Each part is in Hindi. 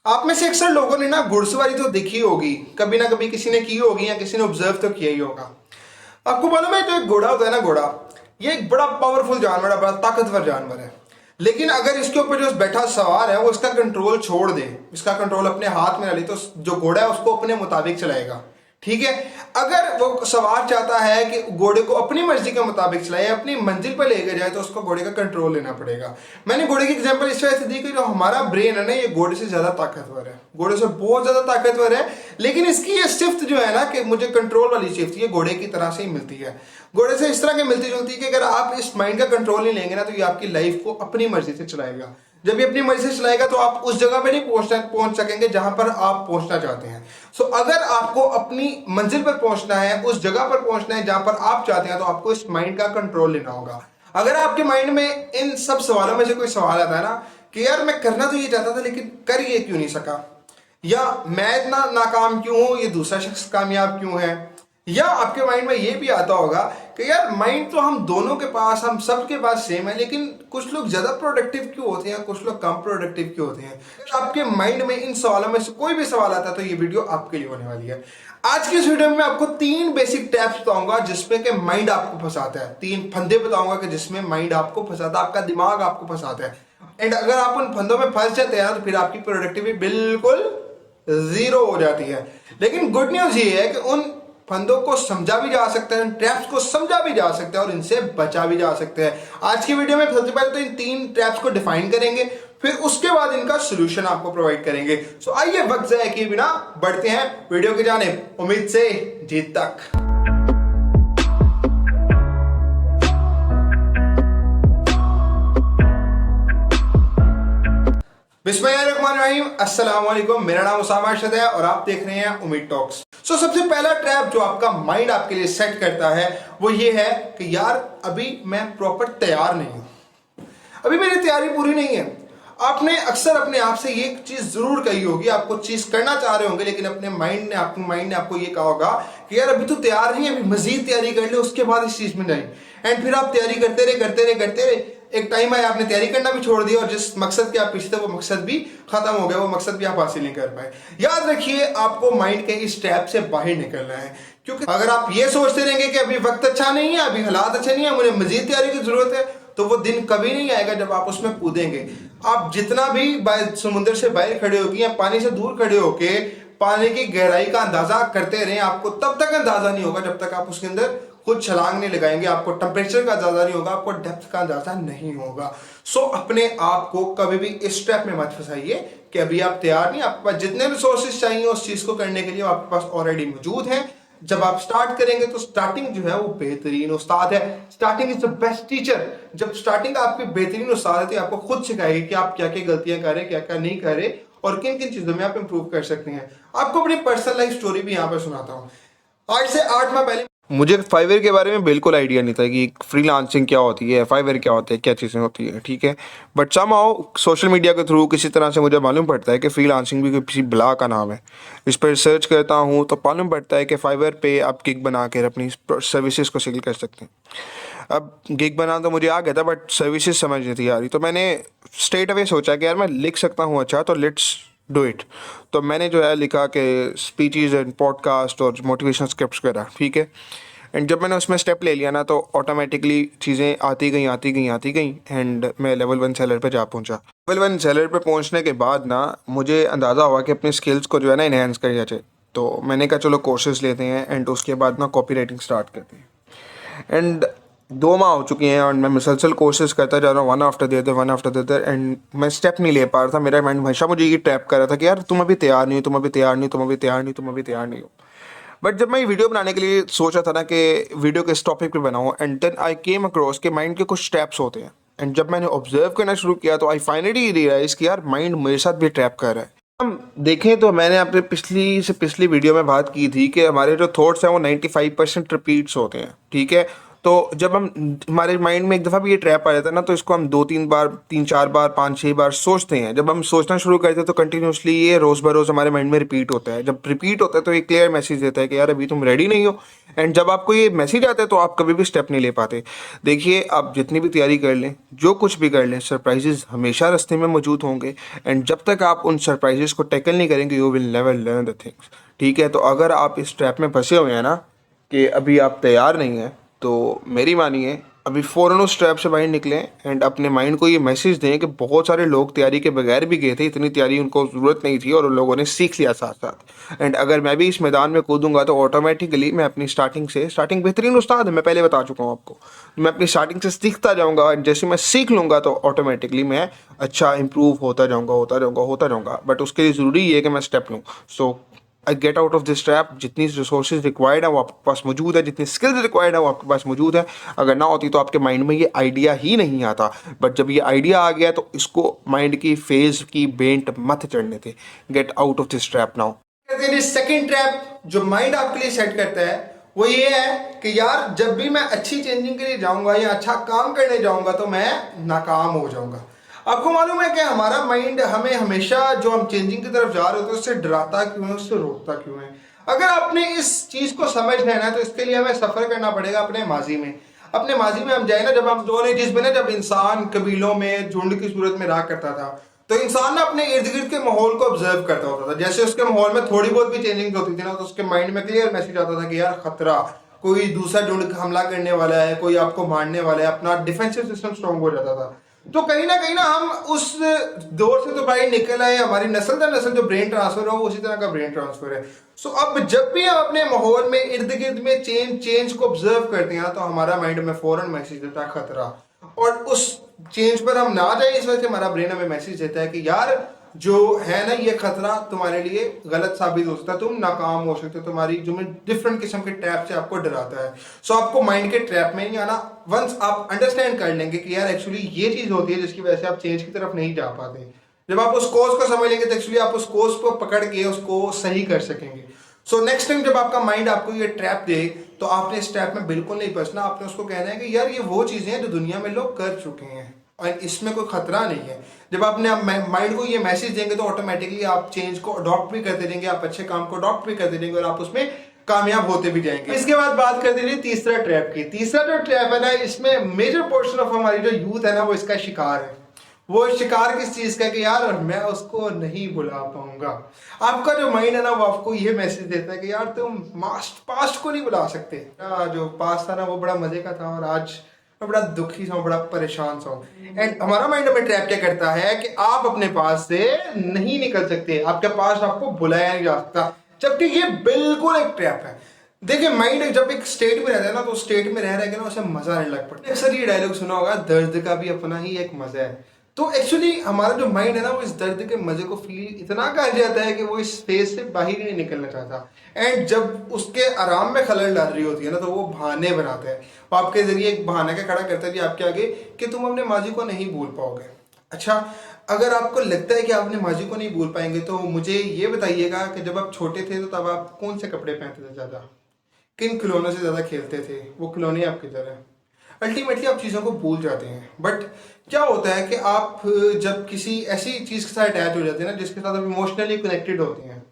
आप में से अक्सर लोगों ने ना घुड़सवारी तो देखी होगी, कभी ना कभी किसी ने की होगी या किसी ने ऑब्जर्व तो किया ही होगा। आपको मालूम है जो एक घोड़ा होता है ना, घोड़ा ये एक बड़ा पावरफुल जानवर है, बड़ा ताकतवर जानवर है। लेकिन अगर इसके ऊपर जो बैठा सवार है वो इसका कंट्रोल छोड़ दे, इसका कंट्रोल अपने हाथ में ना ले, तो जो घोड़ा है उसको अपने मुताबिक चलाएगा। ठीक है, अगर वो सवार चाहता है कि घोड़े को अपनी मर्जी के मुताबिक चलाए, अपनी मंजिल पर लेकर जाए, तो उसको घोड़े का कंट्रोल लेना पड़ेगा। मैंने घोड़े की एग्जांपल इस वजह से दी कि जो हमारा ब्रेन है ना, ये घोड़े से ज्यादा ताकतवर है, घोड़े से बहुत ज्यादा ताकतवर है। लेकिन इसकी ये शिफ्ट जो है ना, कि मुझे कंट्रोल वाली शिफ्ट, ये घोड़े की तरह से ही मिलती है, घोड़े से इस तरह की मिलती जुलती है कि अगर आप इस माइंड का कंट्रोल नहीं लेंगे ना, तो ये आपकी लाइफ को अपनी मर्जी से चलाएगा। जब ये अपनी मर्जी से चलाएगा तो आप उस जगह पे नहीं पहुंच सकेंगे जहां पर आप पहुंचना चाहते हैं। सो अगर आपको अपनी मंजिल पर पहुंचना है, उस जगह पर पहुंचना है जहां पर आप चाहते हैं, तो आपको इस माइंड का कंट्रोल लेना होगा। अगर आपके माइंड में इन सब सवालों में से कोई सवाल आता है ना, कि यार मैं करना तो ये चाहता था लेकिन कर ये क्यों नहीं सका, या मैं इतना नाकाम क्यों हूं, ये दूसरा शख्स कामयाब क्यों है, या आपके माइंड में ये भी आता होगा कि यार माइंड तो हम दोनों के पास, हम सबके पास सेम है, लेकिन कुछ लोग ज्यादा प्रोडक्टिव क्यों होते हैं, कुछ लोग कम प्रोडक्टिव क्यों होते हैं। आपके माइंड में इन सवालों में से कोई भी सवाल आता है तो ये वीडियो आपके लिए होने वाली है। आज की इस वीडियो में मैं आपको 3 बेसिक टिप्स बताऊंगा जिसमें कि माइंड आपको फंसाता है, 3 फंदे बताऊंगा कि जिसमें माइंड आपको फंसाता है, आपका दिमाग आपको फंसाता है। एंड अगर आप उन फंदों में फंस जाते हैं तो फिर आपकी प्रोडक्टिविटी बिल्कुल जीरो हो जाती है। लेकिन गुड न्यूज ये है कि उन फंदों को समझा भी जा सकता है, ट्रैप्स को समझा भी जा सकता है और इनसे बचा भी जा सकता है। आज की वीडियो में सबसे पहले तो इन 3 ट्रैप्स को डिफाइन करेंगे, फिर उसके बाद इनका सोल्यूशन आपको प्रोवाइड करेंगे। सो आइए वक्त जाया किए बिना बढ़ते हैं वीडियो की जानिब, उम्मीद से जीत तक। बिस्मिल्लाहिर्रहमानिर्रहीम, अस्सलाम वालेकुम। मेरा नाम उसामा अरशद है और आप देख रहे हैं उम्मीद टॉक्स। सबसे पहला ट्रैप जो आपका माइंड आपके लिए सेट करता है वो ये है कि यार अभी मैं प्रॉपर तैयार नहीं हूं, अभी मेरी तैयारी पूरी नहीं है। आपने अक्सर अपने आप से ये चीज जरूर कही होगी, आपको चीज करना चाह रहे होंगे, लेकिन अपने माइंड ने आपको ये कहा होगा कि यार अभी तो तैयार नहीं है, अभी मजीद तैयारी कर ले, उसके बाद इस चीज में जाए। एंड फिर आप तैयारी करते रहे, एक टाइम आया आपने तैयारी करना भी छोड़ दिया और जिस मकसद के आप पीछे थे वो मकसद भी खत्म हो गया, वो मकसद भी आप हासिल नहीं कर पाए। याद रखिए, आपको माइंड के इस ट्रैप से बाहर निकलना है, क्योंकि अगर आप ये सोचते रहेंगे कि अभी वक्त अच्छा नहीं है, अभी हालात अच्छे नहीं है, मुझे मजीद तैयारी की जरूरत है, तो वो दिन कभी नहीं आएगा जब आप उसमें कूदेंगे। आप जितना भी समुद्र से बाहर खड़े होगी या पानी से दूर खड़े होके पानी की गहराई का अंदाजा करते रहें, आपको तब तक अंदाजा नहीं होगा जब तक आप उसके अंदर खुद छलांग नहीं लगाएंगे। आपको टेम्परेचर का अंदाजा नहीं होगा, आपको डेप्थ का अंदाजा नहीं होगा। सो अपने आप को कभी भी इस स्टेप में मत फंसाइए कि अभी आप तैयार नहीं, आपके पास जितने रिसोर्सेज चाहिए उस चीज को करने के लिए आपके पास ऑलरेडी मौजूद हैं। जब आप स्टार्ट करेंगे तो स्टार्टिंग जो है वो बेहतरीन उस्ताद है, starting is the best teacher. जब स्टार्टिंग आपकी बेहतरीन उस्ताद है, आपको खुद सिखाएगी कि आप क्या क्या गलतियां कर रहे, क्या क्या नहीं कर रहे और किन किन चीजों में आप इंप्रूव कर सकते हैं। आपको अपनी पर्सनल लाइफ स्टोरी भी यहाँ पर सुनाता हूँ। आज से 8 माह पहले मुझे फाइवर के बारे में बिल्कुल आइडिया नहीं था कि फ्रीलांसिंग क्या होती है, फाइवर क्या होता है, क्या चीज़ें होती है। ठीक है, बट समहाउ सोशल मीडिया के थ्रू किसी तरह से मुझे मालूम पड़ता है कि फ्रीलांसिंग भी किसी बला का नाम है। इस पर सर्च करता हूँ तो मालूम पड़ता है कि फाइवर पे आप गिग बना कर अपनी सर्विसेज को सेल कर सकते हैं। अब गिग बना तो मुझे आ गया था, बट सर्विसेज समझ नहीं थी आ रही, तो मैंने स्ट्रेट अवे सोचा कि यार मैं लिख सकता हूँ, अच्छा तो लेट्स डू इट। तो मैंने जो है लिखा कि स्पीचेस एंड पॉडकास्ट और मोटिवेशनल स्क्रिप्ट्स करा। ठीक है, एंड जब मैंने उसमें स्टेप ले लिया ना तो ऑटोमेटिकली चीज़ें आती गई एंड मैं लेवल 1 सेलर पे जा पहुंचा। लेवल 1 सेलर पे पहुंचने के बाद ना मुझे अंदाज़ा हुआ कि अपनी स्किल्स को जो है ना इन्हेंस कर चाहिए। तो मैंने कहा चलो कोर्सेज लेते हैं एंड उसके बाद ना कॉपी राइटिंग स्टार्ट करते हैं। एंड 2 माह हो चुके हैं और मैं मुसलसल कोर्सेज करता जा रहा हूँ, one after the other and मैं स्टेप नहीं ले पा रहा था। मेरा माइंड हमेशा मुझे ये ट्रैप कर रहा था कि यार तुम अभी तैयार नहीं हो। बट जब मैं ये वीडियो बनाने के लिए सोचा था ना कि वीडियो किस टॉपिक पे बनाऊँ, and then I came across के माइंड के कुछ ट्रैप्स होते हैं। एंड जब मैंने ऑब्जर्व करना शुरू किया तो आई फाइनली रियलाइज कि यार माइंड मेरे साथ भी ट्रैप कर रहा है। हम देखें तो मैंने अपने पिछली वीडियो में बात की थी कि हमारे जो थॉट्स हैं वो 95% रिपीट्स होते हैं। ठीक है, तो जब हम हमारे माइंड में एक दफ़ा भी ये ट्रैप आ जाता है ना, तो इसको हम 2-3 बार, 3-4 बार, 5-6 बार सोचते हैं। जब हम सोचना शुरू करते हैं तो कंटिन्यूसली ये रोज़ बरोज़ हमारे माइंड में रिपीट होता है। जब रिपीट होता है तो एक क्लियर मैसेज देता है कि यार अभी तुम रेडी नहीं हो। एंड जब आपको ये मैसेज आता है तो आप कभी भी स्टेप नहीं ले पाते। देखिए, आप जितनी भी तैयारी कर लें, जो कुछ भी कर लें, सरप्राइजेज़ हमेशा रास्ते में मौजूद होंगे। एंड जब तक आप उन सरप्राइजेज़ को टैकल नहीं करेंगे, you will never learn the things. ठीक है, तो अगर आप इस ट्रैप में फंसे हुए हैं ना कि अभी आप तैयार नहीं हैं, तो मेरी मानिए अभी फ़ौरन उस ट्रैप से बाहर निकलें एंड अपने माइंड को ये मैसेज दें कि बहुत सारे लोग तैयारी के बगैर भी गए थे, इतनी तैयारी उनको ज़रूरत नहीं थी और उन लोगों ने सीख लिया साथ साथ। एंड अगर मैं भी इस मैदान में कूदूंगा तो ऑटोमेटिकली मैं अपनी स्टार्टिंग बेहतरीन उस्ताद है, मैं पहले बता चुका हूँ आपको। मैं अपनी स्टार्टिंग से सीखता जाऊँगा और जैसे मैं सीख लूँगा तो ऑटोमेटिकली मैं अच्छा इंप्रूव होता जाऊँगा। बट उसके लिए ज़रूरी ये है कि मैं स्टेप लूँ। So I get out of this trap. जितनी रिसोर्सेज रिक्वायर्ड है वो आपके पास मौजूद है, जितनी स्किल्स रिक्वायर्ड है वो आपके पास मौजूद है। अगर ना होती तो आपके माइंड में ये आइडिया ही नहीं आता। बट जब ये आइडिया आ गया तो इसको माइंड की फेज की बेंट मत चढ़ने थे। Gate out of this trap now. Second trap जो माइंड आपके लिए सेट करता है वो ये है कि यार जब भी मैं अच्छी चेंजिंग के लिए जाऊंगा या अच्छा काम करने जाऊंगा तो मैं नाकाम हो जाऊंगा। आपको मालूम है कि हमारा माइंड हमें हमेशा जो हम चेंजिंग की तरफ जा रहे होते हैं उससे डराता क्यों है, उससे रोकता क्यों है। अगर आपने इस चीज को समझ लेना है तो इसके लिए हमें सफर करना पड़ेगा अपने माजी में। अपने माजी में हम जाए ना, जब हम स्टोन एजेस में ना, जब इंसान कबीलों में झुंड की सूरत में रहा करता था तो इंसान ना अपने इर्द गिर्द के माहौल को ऑब्जर्व करता होता था। जैसे उसके माहौल में थोड़ी बहुत भी चेंजिंग होती थी ना तो उसके माइंड में क्लियर मैसेज आता था कि यार खतरा, कोई दूसरा झुंड हमला करने वाला है, कोई आपको मारने वाला है। अपना डिफेंसिव सिस्टम स्ट्रांग हो जाता था। तो कहीं ना हम उस दौर से तो बाहर निकल आए। हमारी नस्ल दर नस्ल जो ब्रेन ट्रांसफर हो उसी तरह का ब्रेन ट्रांसफर है। सो अब जब भी हम अपने माहौल में इर्द गिर्द में चेंज को ऑब्जर्व करते हैं तो हमारा माइंड में फौरन मैसेज देता है खतरा। और उस चेंज पर हम ना जाए इस वजह से हमारा ब्रेन हमें मैसेज देता है कि यार जो है ना ये खतरा तुम्हारे लिए गलत साबित हो सकता है, तुम नाकाम हो सकते हो। तुम्हारी जो डिफरेंट किस्म के ट्रैप से आपको डराता है। सो आपको माइंड के ट्रैप में नहीं आना। वंस आप अंडरस्टैंड कर लेंगे कि यार एक्चुअली ये चीज होती है जिसकी वजह से आप चेंज की तरफ नहीं जा पाते, जब आप उस कोर्स को समझ लेंगे तो एक्चुअली आप उस कोर्स को पकड़ के उसको सही कर सकेंगे। सो नेक्स्ट टाइम जब आपका माइंड आपको ये ट्रैप दे तो आपने इस ट्रैप में बिल्कुल नहीं फंसना। आपने उसको कहना है कि यार ये वो चीजें हैं जो दुनिया में लोग कर चुके हैं और इसमें कोई खतरा नहीं है। जब आपने माइंड को ये मैसेज देंगे तो ऑटोमेटिकली आप चेंज को अडॉप्ट भी करते जाएंगे, आप अच्छे काम को अडॉप्ट भी करते जाएंगे और आप उसमें कामयाब होते भी जाएंगे। इसके बाद बात करते हैं तीसरा ट्रैप की। तीसरा जो ट्रैप है ना, इसमें मेजर पोर्शन ऑफ हमारी जो यूथ है ना वो इसका शिकार है। वो शिकार किस चीज का कि यार मैं उसको नहीं बुला पाऊंगा। आपका जो माइंड है ना वो आपको ये मैसेज देता है कि यार तुम पास्ट को नहीं बुला सकते। जो पास्ट था ना वो बड़ा मजे का था और आज मैं बड़ा दुखी सा हूँ, बड़ा परेशान सा हूँ। एंड हमारा माइंड हमें ट्रैप क्या करता है कि आप अपने पास से नहीं निकल सकते, आपके पास आपको बुलाया नहीं जा सकता, जबकि ये बिल्कुल एक ट्रैप है। देखिए माइंड जब एक स्टेट में रहता है ना तो स्टेट में रह के ना उसे मजा नहीं लग पड़ता। अक्सर ये डायलॉग सुना होगा, दर्द का भी अपना ही एक मजा है। तो एक्चुअली हमारा जो माइंड है ना वो इस दर्द के मजे को फील इतना कर जाता है कि वो इस फेज से बाहर ही नहीं निकलना चाहता। एंड जब उसके आराम में खलल डाल रही होती है ना तो वो बहाने बनाता है। वो आपके जरिए एक बहाना का खड़ा करता है जी आपके आगे कि तुम अपने माजी को नहीं भूल पाओगे। अच्छा, अगर आपको लगता है कि आप अपने माजी को नहीं भूल पाएंगे तो मुझे ये बताइएगा कि जब आप छोटे थे तो तब आप कौन से कपड़े पहनते थे ज्यादा, किन खिलौनों से ज्यादा खेलते थे, वो खिलौने आपकी तरह। अल्टीमेटली आप चीज़ों को भूल जाते हैं। बट क्या होता है कि आप जब किसी ऐसी चीज़ के साथ अटैच हो जाते हैं ना जिसके साथ आप इमोशनली कनेक्टेड होते हैं,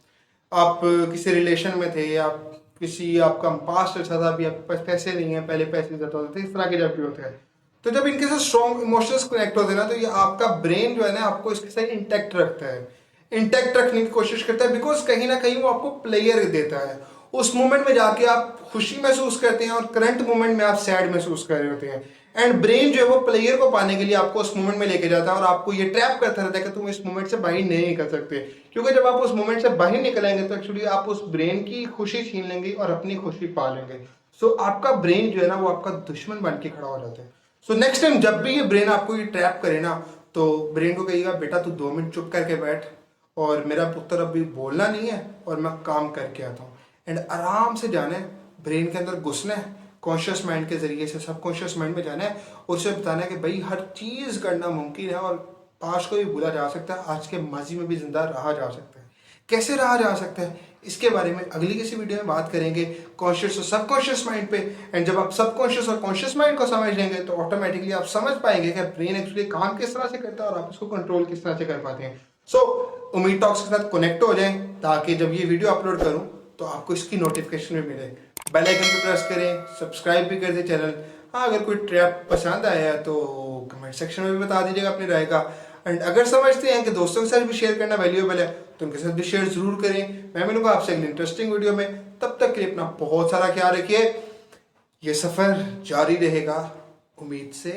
आप किसी रिलेशन में थे, आप किसी आपका पास्ट अच्छा था, अभी आपके पास पैसे नहीं है, पहले पैसे ज़्यादा होते थे, इस तरह के जब भी होते हैं तो जब इनके साथ स्ट्रॉन्ग इमोशंस कनेक्ट होते हैं ना तो ये आपका ब्रेन जो है ना आपको इसके साथ इंटैक्ट रखता है, इंटैक्ट रखने की कोशिश करता है। बिकॉज कहीं ना कहीं वो आपको प्लेयर देता है। उस मोमेंट में जाके आप खुशी महसूस करते हैं और करंट मोमेंट में आप सैड महसूस कर रहे होते हैं। एंड ब्रेन जो है वो प्लेयर को पाने के लिए आपको उस मोमेंट में लेके जाता है और आपको ये ट्रैप करता रहता है कि तुम इस मोमेंट से बाहर नहीं निकल सकते। क्योंकि जब आप उस मोमेंट से बाहर निकलेंगे तो एक्चुअली आप उस ब्रेन की खुशी छीन लेंगे और अपनी खुशी पा लेंगे। सो आपका ब्रेन जो है ना वो आपका दुश्मन बन के खड़ा हो जाता है। सो नेक्स्ट टाइम जब भी ये ब्रेन आपको ये ट्रैप करे ना तो ब्रेन को कहिएगा बेटा तू 2 मिनट चुप करके बैठ और मेरा पुत्र अभी बोलना नहीं है और मैं काम करके आता हूँ। एंड आराम से जाना है, ब्रेन के अंदर घुसना है, कॉन्शियस माइंड के जरिए से सबकॉन्शियस माइंड में जाना है और उसे बताना है कि भाई हर चीज़ करना मुमकिन है और पास्ट को भी भूला जा सकता है, आज के माजी में भी जिंदा रहा जा सकता है। कैसे रहा जा सकता है, इसके बारे में अगली किसी वीडियो में बात करेंगे, कॉन्शियस और सबकॉन्शियस माइंड पे। एंड जब आप सबकॉन्शियस और कॉन्शियस माइंड को समझ लेंगे तो ऑटोमेटिकली आप समझ पाएंगे कि ब्रेन एक्चुअली काम किस तरह से करता है और आप इसको कंट्रोल किस तरह से कर पाते हैं। सो उम्मीद टॉक्स के साथ कनेक्ट हो जाएं ताकि जब ये वीडियो अपलोड करूं तो आपको इसकी नोटिफिकेशन भी मिले। बेल आइकन पे प्रेस करें, सब्सक्राइब भी कर दें चैनल। हाँ, अगर कोई ट्रैप पसंद आया है तो कमेंट सेक्शन में भी बता दीजिएगा अपनी राय का। एंड अगर समझते हैं कि दोस्तों के साथ भी शेयर करना वैल्यूएबल है तो उनके साथ भी शेयर जरूर करें। मैं मिलूंगा आपसे अगली इंटरेस्टिंग वीडियो में, तब तक के लिए अपना बहुत सारा ख्याल रखिए। ये सफर जारी रहेगा उम्मीद से।